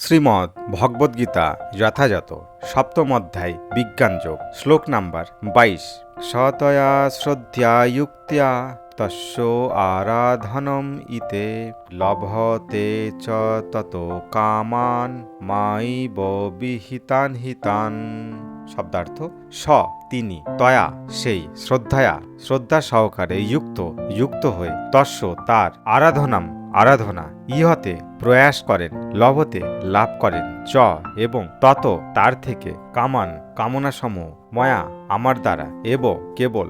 শ্রীমদ্ ভগবদ্গীতা যথাযথ সপ্তম অধ্যায় বিজ্ঞানযোগ শ্লোক নাম্বার 22 সতয়া শ্রদ্ধা যুক্তিয়া তস্য আরাধনম ইতে লভতে চ তত কামান মাইব বিহিতান হিতান। শব্দার্থ স তিনি, তয়া সেই, শ্রদ্ধা সহকারে যুক্ত হয়ে, তস্য তার, আরাধনা ইহতে প্রয়াস করেন, লভতে লাভ করেন, চ এবং তত তার থেকে, কামনাসমূহ, ময়া আমার দ্বারা, কেবল,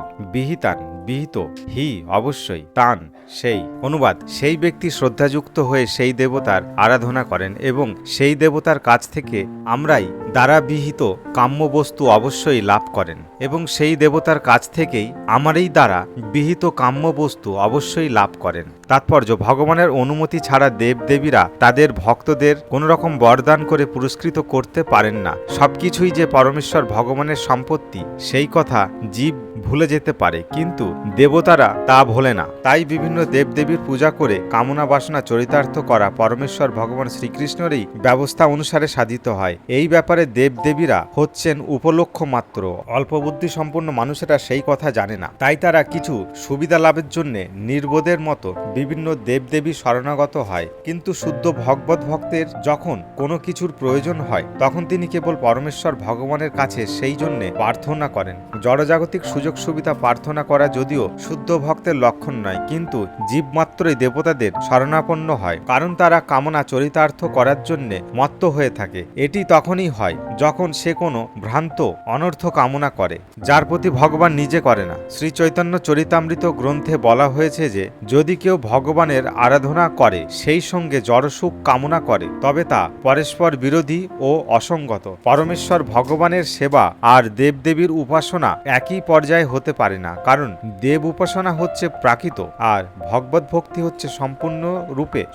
বিহিত হি অবশ্যই, তান সেই। অনুবাদ: সেই ব্যক্তি শ্রদ্ধাযুক্ত হয়ে সেই দেবতার আরাধনা করেন এবং সেই দেবতার কাছ থেকে আমরাই দ্বারা বিহিত কাম্য বস্তু অবশ্যই লাভ করেন এবং সেই দেবতার কাছ থেকেই আমারই দ্বারা বিহিত কাম্য বস্তু অবশ্যই লাভ করেন। তাৎপর্য: ভগবানের অনুমতি ছাড়া দেবদেবীরা তাদের ভক্তদের কোন রকম বরদান করে পুরস্কৃত করতে পারেন না। সবকিছুই যে পরমেশ্বর ভগবানের সম্পত্তি সেই কথা জীব ভুলে যেতে পারে, কিন্তু দেবতারা তা ভোলে না। তাই বিভিন্ন দেবদেবীর পূজা করে কামনা বাসনা চরিতার্থ করা পরমেশ্বর ভগবান শ্রীকৃষ্ণেরই ব্যবস্থা অনুসারে সাধিত হয়। এই ব্যাপারে দেবদেবীরা হচ্ছেন উপলক্ষ মাত্র। অল্প বুদ্ধি সম্পন্ন মানুষেরা সেই কথা জানে না, তাই তারা কিছু সুবিধা লাভের জন্য নির্বোধের মতো বিভিন্ন দেবদেবী শরণাগত হয়। কিন্তু শুদ্ধ ভগবত ভক্তের যখন কোনো কিছুর প্রয়োজন হয় তখন তিনি কেবল পরমেশ্বর ভগবানের কাছে সেই জন্যে প্রার্থনা করেন। জড়জাগতিক সুযোগ সুবিধা প্রার্থনা করা যদিও শুদ্ধ ভক্তের লক্ষণ নয়, কিন্তু জীব মাত্রই দেবতাদের শরণাপন্ন হয়, কারণ তারা কামনা চরিতার্থ করার জন্য মত্ত হয়ে থাকে। এটি তখনই হয় যখন সে কোনো ভ্রান্ত অনর্থ কামনা করে, যার প্রতি ভগবান নিজে করে না। শ্রী চৈতন্য চরিতামৃত গ্রন্থে বলা হয়েছে যে যদি কেউ ভগবানের আরাধনা করে সেই সঙ্গে জড়সুখ কামনা করে তবে তা পরস্পর বিরোধী ও অসঙ্গত। পরমেশ্বর ভগবানের সেবা আর দেবদেবীর উপাসনা একই পর্যায়ে হতে পারে না, কারণ দেব উপাসনা হচ্ছে প্রাকৃত আর ভগবত ভক্তি হচ্ছে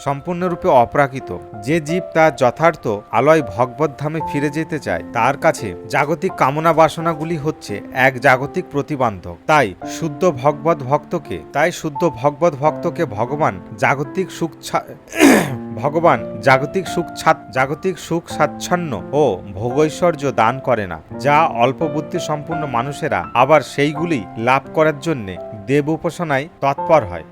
সম্পূর্ণরূপে অপ্রাকৃত। যে জীব তার যথার্থ আলয় ভগবত ধামে ফিরে যেতে চায় তার কাছে জাগতিক কামনা বাসনাগুলি হচ্ছে এক জাগতিক প্রতিবন্ধক। তাই শুদ্ধ ভগবত ভক্তকে ভগবান জাগতিক সুখ স্বাচ্ছন্ন ও ভোগৈশ্বর্য দান করে না, যা অল্প বুদ্ধি সম্পন্ন মানুষেরা আবার সেইগুলি লাভ করার জন্য দেব উপাসনায় তৎপর হয়।